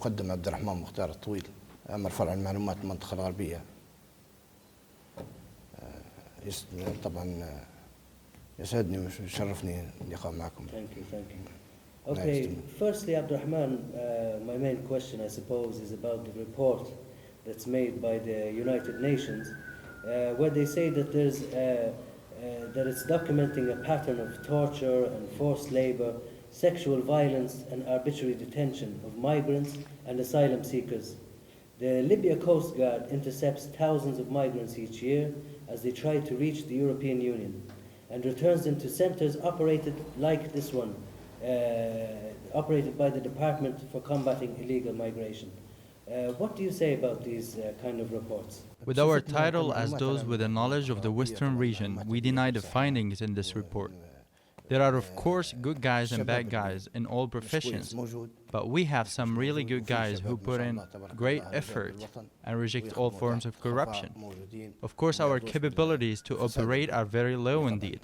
المقدم عبد الرحمن مختار الطويل أمر فرع المعلومات المنطقة الغربية. طبعا يسعدني ويشرفني اللقاء معكم. Thank you. Okay, firstly, Abdurrahman, my main question, I suppose, is about the report that's made by the United Nations, where they say that that it's documenting a pattern of torture and forced labor, sexual violence, and arbitrary detention of migrants and asylum seekers. The Libya Coast Guard intercepts thousands of migrants each year as they try to reach the European Union, and returns them to centers operated like this one, operated by the Department for Combating Illegal Migration. What do you say about these kind of reports? With our title as those with a knowledge of the Western region, we deny the findings in this report. There are, of course, good guys and bad guys in all professions, but we have some really good guys who put in great effort and reject all forms of corruption. Of course, our capabilities to operate are very low indeed.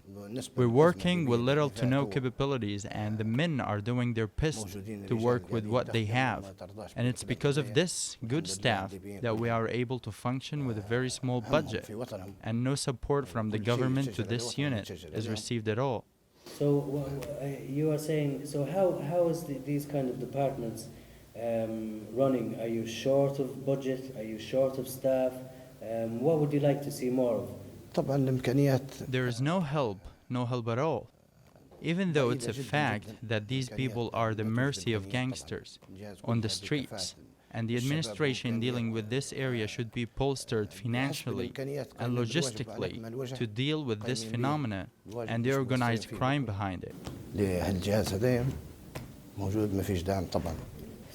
We're working with little to no capabilities, and the men are doing their best to work with what they have. And it's because of this good staff that we are able to function with a very small budget, and no support from the government to this unit is received at all. So you are saying, so how is these kind of departments running? Are you short of budget? Are you short of staff? What would you like to see more of? There is no help at all. Even though it's a fact that these people are the mercy of gangsters on the streets, and the administration dealing with this area should be bolstered financially and logistically to deal with this phenomena and the organized crime behind it.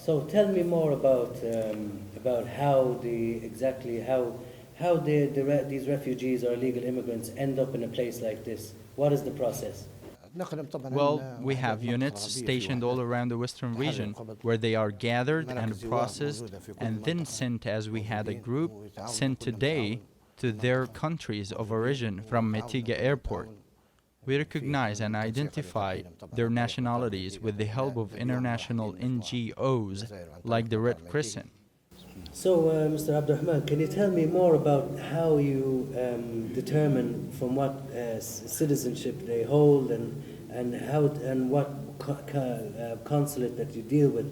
So tell me more about how these refugees or illegal immigrants end up in a place like this. What is the process? Well, we have units stationed all around the Western region where they are gathered and processed and then sent, as we had a group sent today, to their countries of origin from Metiga airport. We recognize and identify their nationalities with the help of international NGOs like the Red Crescent. So, Mr. Abdurrahman, can you tell me more about how you determine from what citizenship they hold and what consulate that you deal with?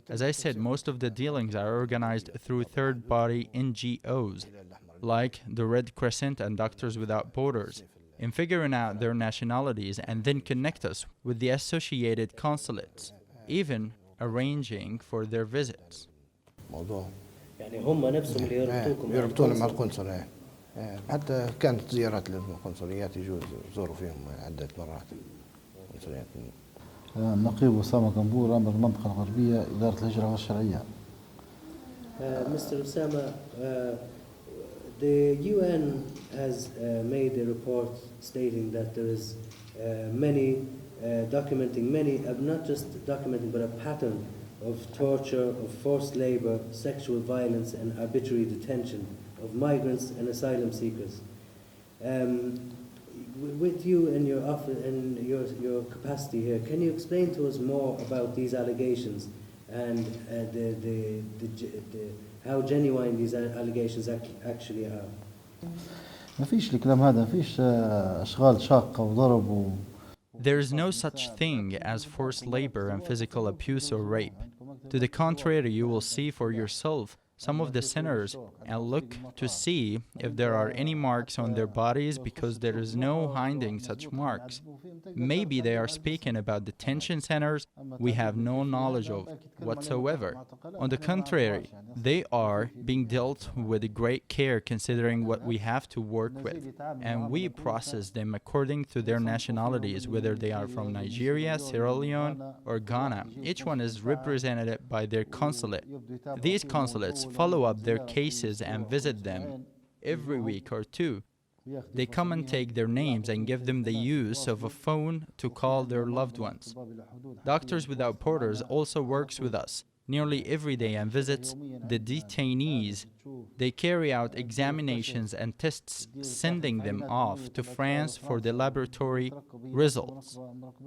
As I said, most of the dealings are organized through third-party NGOs like the Red Crescent and Doctors Without Borders in figuring out their nationalities and then connect us with the associated consulates, even arranging for their visits. يعني هم نفسهم اللي يربطونا مع القنصل. حتى كانت زيارات للقنصليات يجوا يزوروا فيهم عدة مرات. قنصليات. نقيب أسامة قنبورة من المنطقة الغربية إدارة الهجرة والشرعية. Mr. Osama, the UN has made a report stating that there is documenting many, not just documenting, but a pattern of torture, of forced labor, sexual violence, and arbitrary detention of migrants and asylum seekers. With you and your office and your capacity here, can you explain to us more about these allegations and how genuine these allegations actually are? ما فيش الكلام هذا، ما فيش أشغال شاقة وضرب. There is no such thing as forced labor and physical abuse or rape. To the contrary, you will see for yourself some of the sinners and look to see if there are any marks on their bodies, because there is no hiding such marks. Maybe they are speaking about detention centers we have no knowledge of whatsoever. On the contrary, they are being dealt with great care considering what we have to work with, and we process them according to their nationalities, whether they are from Nigeria, Sierra Leone, or Ghana. Each one is represented by their consulate. These consulates follow up their cases and visit them every week or two. They come and take their names and give them the use of a phone to call their loved ones. Doctors Without Borders also works with us nearly every day and visits the detainees. They carry out examinations and tests, sending them off to France for the laboratory results.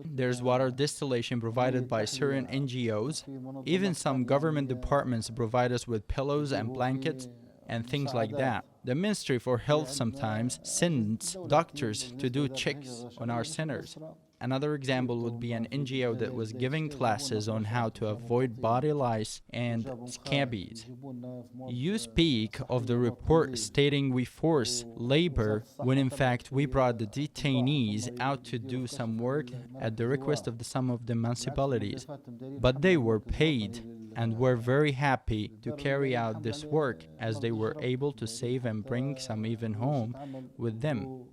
There's water distillation provided by certain NGOs. Even some government departments provide us with pillows and blankets and things like that. The Ministry for Health sometimes sends doctors to do checks on our centers. Another example would be an NGO that was giving classes on how to avoid body lice and scabies. You speak of the report stating we force labor when in fact we brought the detainees out to do some work at the request of some of the municipalities. But they were paid and were very happy to carry out this work as they were able to save and bring some even home with them.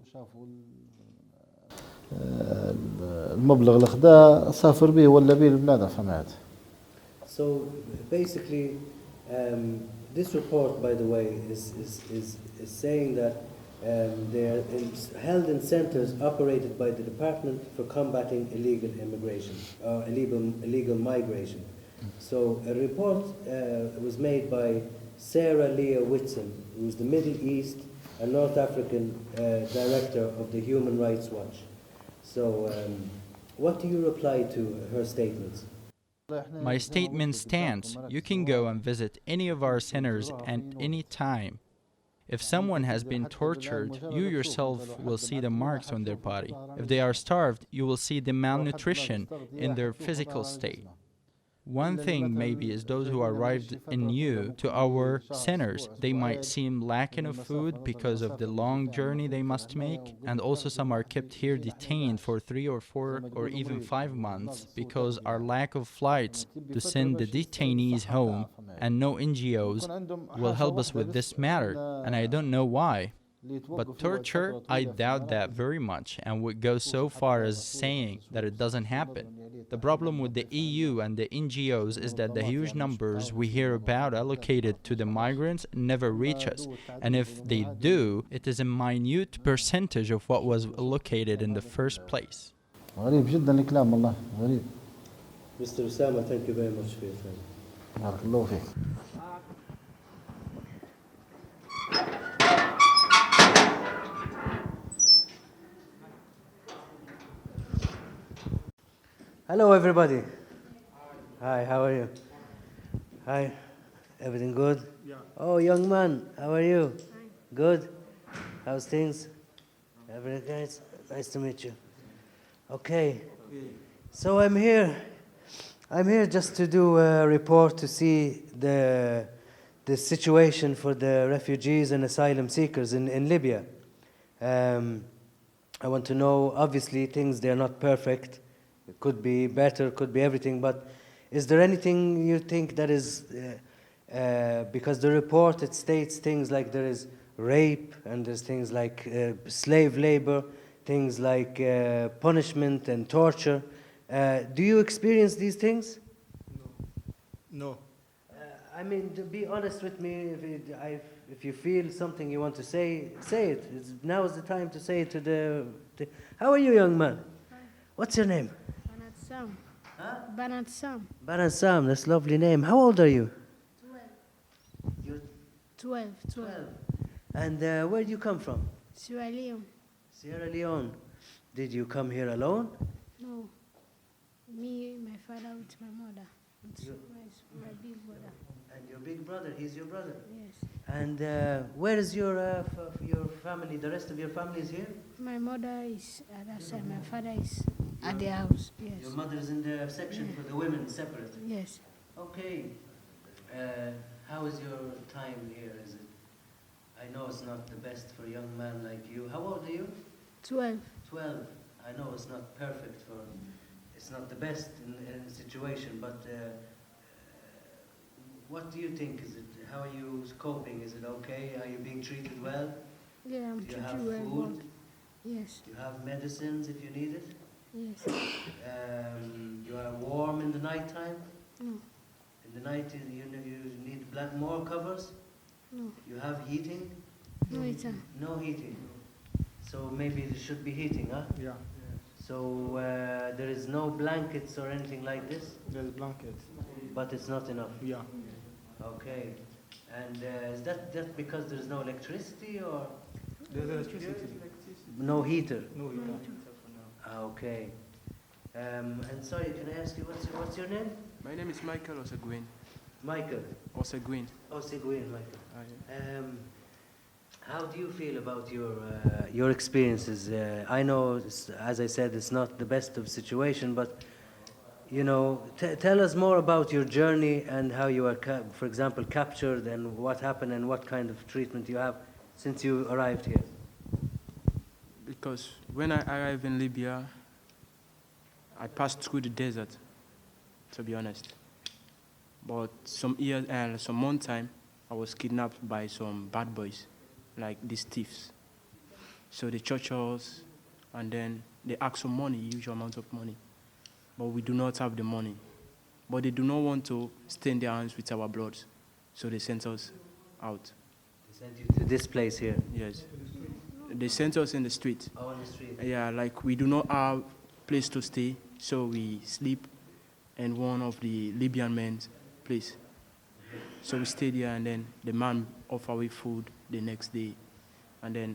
المبلغ اللي خداه سافر به ولا به البلاد فهمت. So basically, this report, by the way, is saying that they are held in centers operated by the Department for Combating Illegal Immigration, or illegal migration. So a report was made by Sarah Leah Whitson, who is the Middle East and North African Director of the Human Rights Watch. So what do you reply to her statements? My statement stands. You can go and visit any of our centers at any time. If someone has been tortured, you yourself will see the marks on their body. If they are starved, you will see the malnutrition in their physical state. One thing maybe is those who arrived new to our centers, they might seem lacking of food because of the long journey they must make, and also some are kept here detained for 3 or 4 or even 5 months because our lack of flights to send the detainees home, and no NGOs will help us with this matter, and I don't know why. But torture, I doubt that very much and would go so far as saying that it doesn't happen. The problem with the EU and the NGOs is that the huge numbers we hear about allocated to the migrants never reach us. And if they do, it is a minute percentage of what was allocated in the first place. غريب جدا الكلام والله غريب. Mr. Osama, thank you very much for your time. بارك الله فيك. Hello, everybody. Hi, how are you? Hi, everything good? Yeah. Oh, young man, how are you? Hi. Good? How's things? Everything nice? Nice to meet you. Okay. So I'm here just to do a report to see the situation for the refugees and asylum seekers in Libya. I want to know, obviously, things, they're not perfect. It could be better, could be everything, but is there anything you think that is, because the report, it states things like there is rape, and there's things like slave labor, things like punishment and torture. Do you experience these things? No. I mean, to be honest with me, if you feel something you want to say, say it. Now is the time to say it to the how are you, young man? Hi. What's your name? Banat Sam. Huh? Banat Sam. Baran Sam, that's a lovely name. How old are you? 12. You're 12. 12. 12. And where do you come from? Sierra Leone. Sierra Leone. Did you come here alone? No. Me, my father with my mother. With my big brother. And your big brother, he's your brother? Yes. And where is your family? The rest of your family is here? My mother is at that side. My father is at the house. Yes. Your mother is in the section for the women, separate? Yes. Okay. How is your time here? Is it? I know it's not the best for a young man like you. How old are you? 12. 12. I know it's not perfect for. It's not the best in a situation, but what do you think? Is it? How are you coping? Is it okay? Are you being treated well? Yeah, I'm Do you treated have well. food? Yes. Do you have medicines if you need it? Yes. You are warm in the night time? No. In the night you need more covers? No. You have heating? No, it's No heating. So maybe there should be heating, huh? Yeah. So there is no blankets or anything like this? There's blankets. But it's not enough. Yeah. Okay. And is that because there's no electricity or There's electricity. no heater? No heater. Okay. And sorry, can I ask you what's your name? My name is Michael Osegwin. Michael. Osegwin. Oh, Seguin, Michael. How do you feel about your experiences? I know, as I said, it's not the best of situation, but you know, tell us more about your journey and how you were, for example, captured and what happened and what kind of treatment you have since you arrived here. Because when I arrived in Libya, I passed through the desert, to be honest. But some month time, I was kidnapped by some bad boys, like these thieves. So they torture us, and then they ask for money, huge amount of money. But we do not have the money. But they do not want to stain their hands with our blood, so they sent us out. They sent you to this place here. Yes. They sent us in the street. Oh, on the street. Yeah, like we do not have place to stay, so we sleep in one of the Libyan men's place. So we stayed here, and then the man offered away food the next day, and then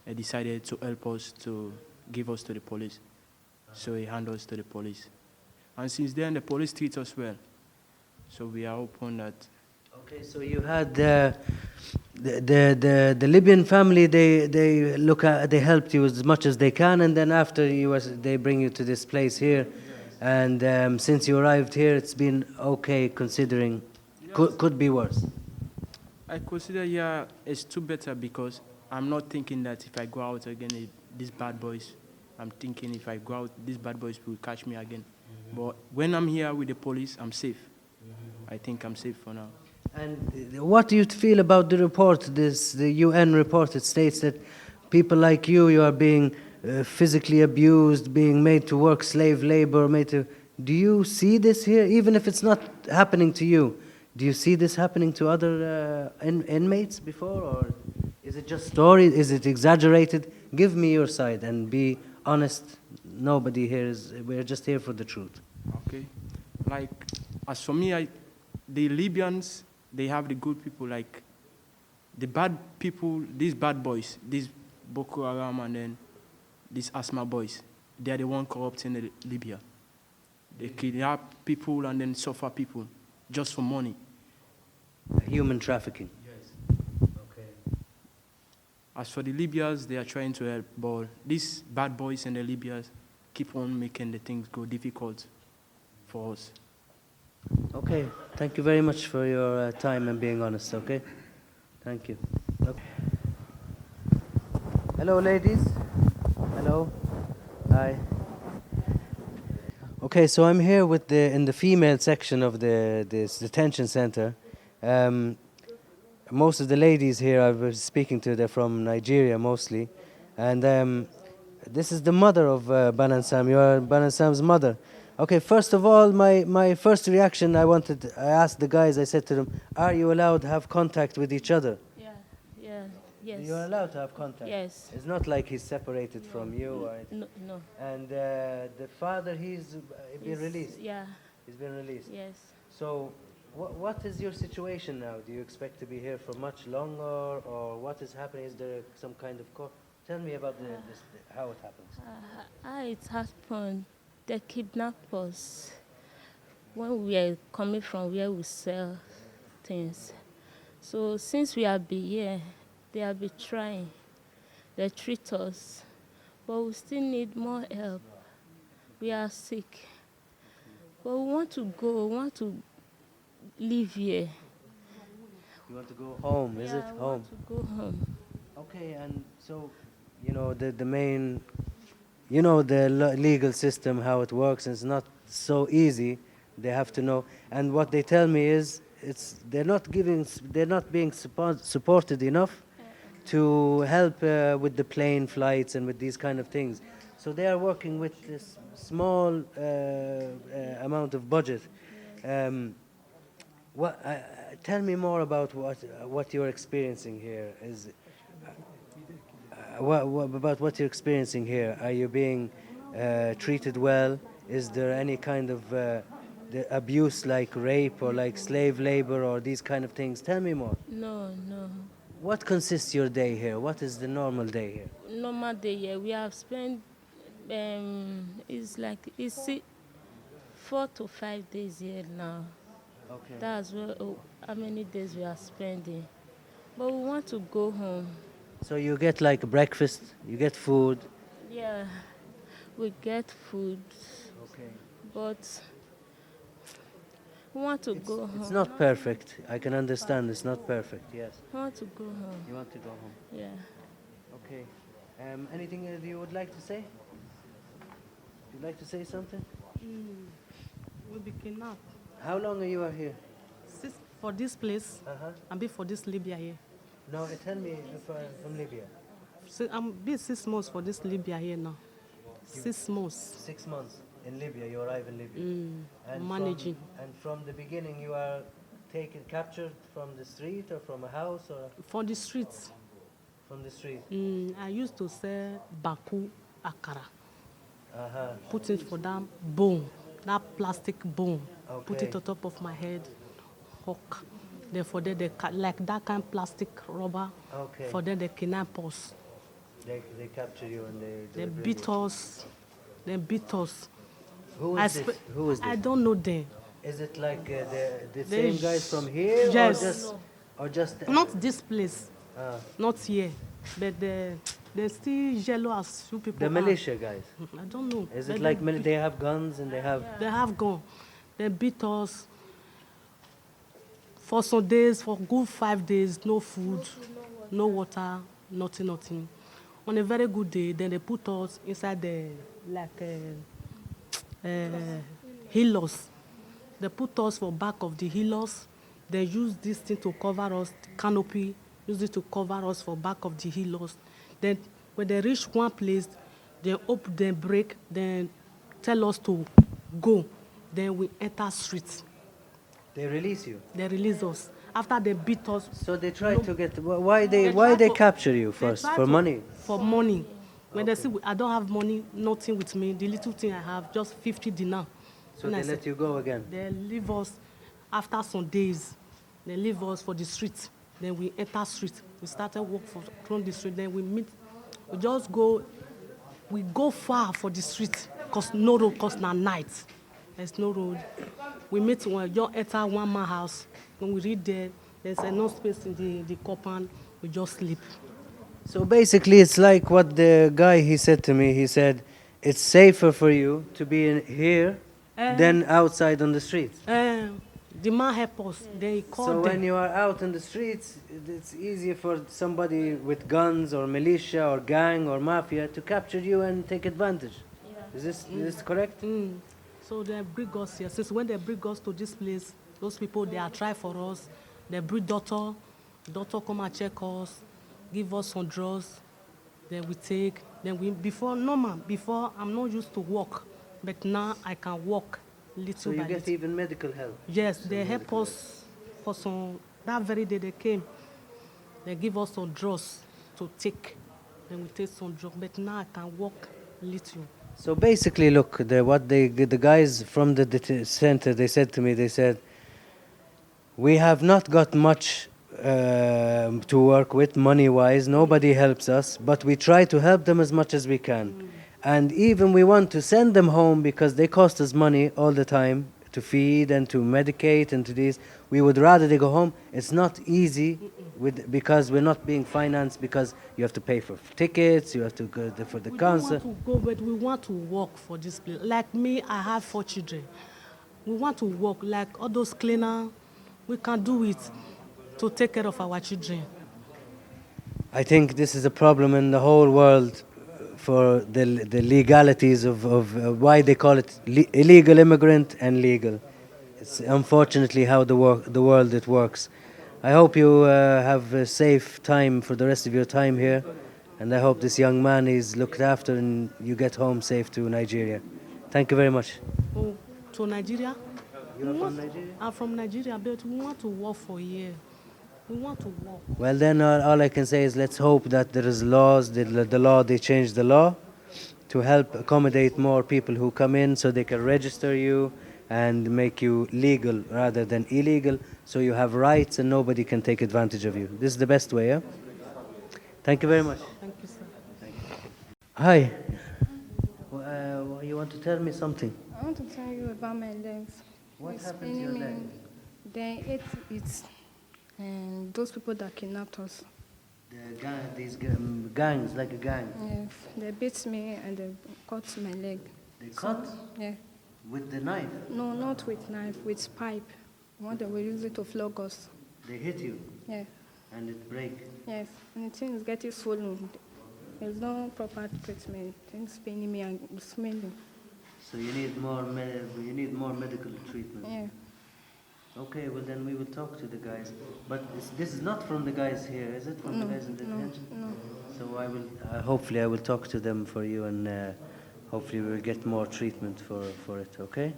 he decided to help us to give us to the police. So he handed us to the police. And since then, the police treat us well. So we are open that. Okay, so you had the Libyan family. They helped you as much as they can, and then after they bring you to this place here, and since you arrived here, it's been okay considering. Could be worse. I consider it's too better because I'm not thinking that if I go out again, these bad boys. I'm thinking if I go out, these bad boys will catch me again. But when I'm here with the police, I'm safe. I think I'm safe for now. And what do you feel about the report, the UN report? It states that people like you are being physically abused, being made to work slave labor, Do you see this here, even if it's not happening to you? Do you see this happening to other inmates before, or is it just story? Is it exaggerated? Give me your side and be honest. Nobody here is. We're just here for the truth. Okay. Like, as for me, the Libyans, they have the good people. Like, the bad people, these bad boys, these Boko Haram and then these Asma boys, they are the one corrupting Libya. They kidnap people and then suffer people just for money. Human trafficking. Yes. Okay. As for the Libyans, they are trying to help, but these bad boys and the Libyans keep on making the things go difficult for us. Okay. Thank you very much for your time and being honest. Okay. Thank you. Okay. Hello, ladies. Hello. Hi. Okay, so I'm here with in the female section of this detention center. Most of the ladies here I was speaking to, they're from Nigeria mostly, and this is the mother of Banansam. You are Banansam's mother. Okay, first of all, my first reaction, I asked the guys, I said to them, are you allowed to have contact with each other? Yes. You're allowed to have contact? Yes. It's not like he's separated from you or anything? No. And the father, he's been released? Yeah. He's been released? Yes. So what is your situation now? Do you expect to be here for much longer, or what is happening? Is there some kind of court? Tell me about how it happens. How it happened, they kidnapped us when we were coming from where we sell things. So since we have been here, they have been trying. They treat us, but we still need more help. We are sick. But we want to go, we want to live here. You want to go home, is it? We Home. want to go home. Okay, and so, the main, the legal system, how it works, and it's not so easy. They have to know. And what they tell me is, they're not being supported enough to help with the plane flights and with these kind of things. So they are working with this small amount of budget. Tell me more about what you're experiencing here. About what you're experiencing here? Are you being treated well? Is there any kind of the abuse like rape or like slave labor or these kind of things? Tell me more. No, no. What consists your day here? What is the normal day here? Normal day here, we have spent, it's 4 to 5 days here now. Okay. That's how many days we are spending. But we want to go home. So you get like breakfast, you get food. Yeah, we get food, Okay. but we want to go home. It's not perfect. I can understand it's not perfect. Yes. We want to go home. You want to go home. Yeah. Okay. Anything you would like to say? You'd like to say something? We'll be kidnapped. How long are you here? For this place, Uh-huh. and be for this Libya here. No, tell me if I'm from Libya. I'm be 6 months for this Libya here now. 6 months. 6 months in Libya. You arrive in Libya. And Managing. From the beginning, you are captured from the street or from a house or For the streets, from the street. I used to sell Baku Akara. Uh-huh. Put it for that bone, that plastic bone. Put Okay. it on top of my head, hook. Then for them, they like that kind of plastic rubber. Okay. For them, they kidnap us. They capture you and They bring beat you. us. They beat us. Who is this? Who is I this? don't know them. Is it like the They same guys from here Yes. or just Not this place, Ah, not here, but they're still yellow as few people the are. militia guys? I don't know. Is But it like they have guns and they have? They have gone. They beat us for some days, for good 5 days, no food, no water, nothing. On a very good day, then they put us inside the hillers. They put us for back of the hillers. They use this thing to cover us, canopy, use it to cover us for back of the hillers. Then when they reach one place, they open, they break, then tell us to go. Then we enter streets. They release you. They release us. After they beat us. So they try No. to get. Why they try to- capture you they first try for to- money? For money. When they see I don't have money, nothing with me, the little thing I have, just 50 dinar. So When they I say- let you go again. They leave us after some days. They leave us for the street. Then we enter street. We started walk from the street. Then we meet. We just go. We go far for the street, cause no road, cause na night. There's no road. We meet when just enter one man house. When we reach there, there's enough space in the compound. We just sleep. So basically, it's like what the guy he said to me. He said, "It's safer for you to be in here than outside on the streets." The man help us. They call So them. when you are out in the streets, it's easier for somebody with guns or militia or gang or mafia to capture you and take advantage. Is this correct? So they bring us here. Since when they bring us to this place, those people, they are trying for us. They bring doctor come and check us, give us some drugs. Then we take. Then before I'm not used to walk, but now I can walk little So you by get little. even medical help. Yes, they help us for some. That very day they came, they give us some drugs to take. Then we take some drugs. But now I can walk little. So basically, look, the guys from the center, they said to me, they said, we have not got much to work with money-wise. Nobody helps us, but we try to help them as much as we can. And even we want to send them home because they cost us money all the time to feed and to medicate and to this. We would rather they go home. It's not easy because we're not being financed, because you have to pay for tickets, you have to go for the We concert. don't want to go, but we want to work for this place. Like me, I have 4 children. We want to work like all those cleaners. We can do it to take care of our children. I think this is a problem in the whole world for the legalities of why they call it illegal immigrant and legal. It's unfortunately how the world it works. I hope you have a safe time for the rest of your time here, and I hope this young man is looked after and you get home safe to Nigeria. Thank you very much. Oh, to Nigeria? You're from Nigeria? I'm from Nigeria, but we want to work for a year. We want to work. Well, then all I can say is let's hope that there is laws, they change the law to help accommodate more people who come in so they can register you and make you legal rather than illegal, so you have rights and nobody can take advantage of you. This is the best way, yeah? Thank you very much. Thank you, sir. Hi. You want to tell me something? I want to tell you about my legs. What It's happened to your paining me. leg? They ate it, and those people that kidnapped us, These gangs, like a gang. yes, they beat me and they cut my leg. They cut Yeah. with the knife. No, not with knife, with pipe. One they will use it to flog us. They hit you Yeah, and it break. yes. And the thing is getting swollen. There's no proper treatment. Things paining me and smelling. So you need more medical treatment. Yeah. Okay, well then we will talk to the guys. But this is not from the guys here, is it? From No, the guys in no, detention? no. So I will, hopefully I will talk to them for you, and hopefully we will get more treatment for it, okay?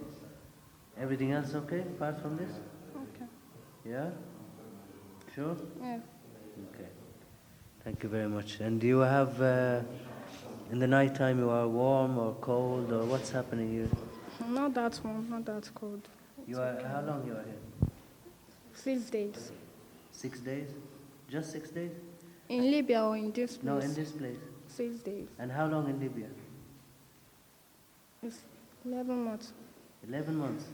Everything else okay apart from this? Okay. Yeah? Sure? Yeah. Okay. Thank you very much. And do you have, in the night time you are warm or cold, or what's happening here? Not that warm, not that cold. You are, how long you are here? 6 days. 6 days? Just 6 days? In Libya or in this place? No, in this place. 6 days. And how long in Libya? It's 11 months. 11 months.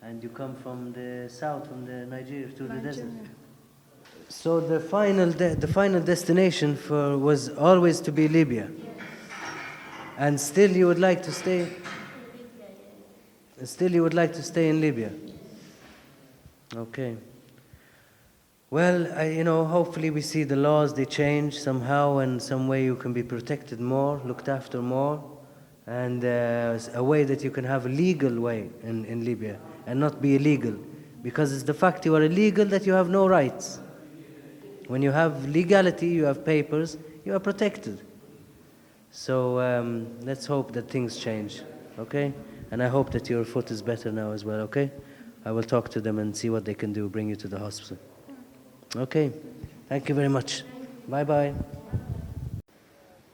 And you come from the south, from the Nigeria to the desert. Nigeria. So the final destination was always to be Libya. And still you would like to stay. Still you would like to stay in Libya. Okay. Well, hopefully we see the laws, they change somehow, and some way you can be protected more, looked after more, and a way that you can have a legal way in Libya and not be illegal. Because it's the fact you are illegal that you have no rights. When you have legality, you have papers, you are protected. So let's hope that things change, okay? And I hope that your foot is better now as well, okay? I will talk to them and see what they can do, bring you to the hospital. Okay, thank you very much. Bye-bye.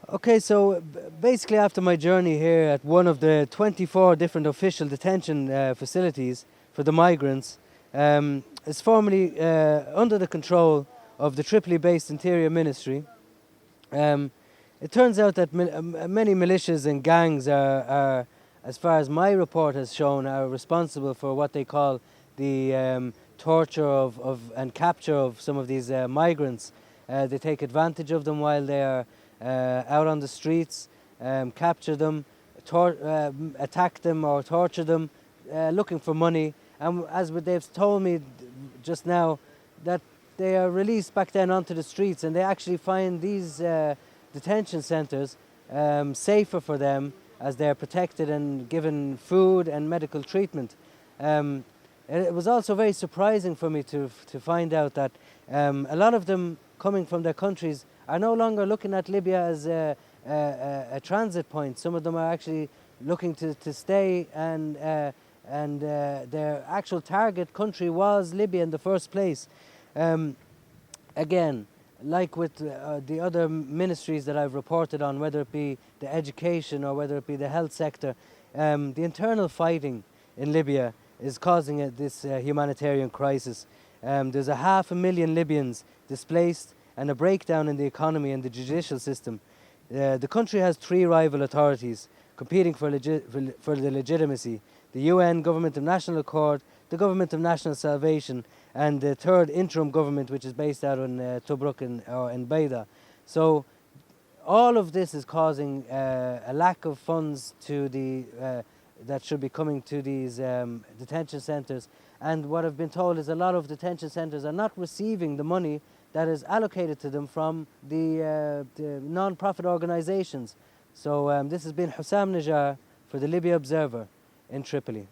Okay, so basically after my journey here at one of the 24 different official detention facilities for the migrants, it's formally under the control of the Tripoli-based Interior Ministry. It turns out that many militias and gangs are, as far as my report has shown, are responsible for what they call the torture and capture of some of these migrants. They take advantage of them while they are out on the streets, capture them, attack them or torture them, looking for money. And as they've told me just now, that they are released back then onto the streets, and they actually find these detention centres safer for them, as they're protected and given food and medical treatment. It was also very surprising for me to find out that a lot of them coming from their countries are no longer looking at Libya as a transit point. Some of them are actually looking to stay, and their actual target country was Libya in the first place. Again, like with the other ministries that I've reported on, whether it be the education or whether it be the health sector, the internal fighting in Libya is causing this humanitarian crisis. There's 500,000 Libyans displaced and a breakdown in the economy and the judicial system. The country has 3 rival authorities competing for the legitimacy: the UN Government of National Accord, the Government of National Salvation, and the third interim government, which is based out in Tobruk in Beida. So all of this is causing a lack of funds to that should be coming to these detention centres. And what I've been told is a lot of detention centres are not receiving the money that is allocated to them from the non-profit organisations. So this has been Hussam Najjar for the Libya Observer in Tripoli.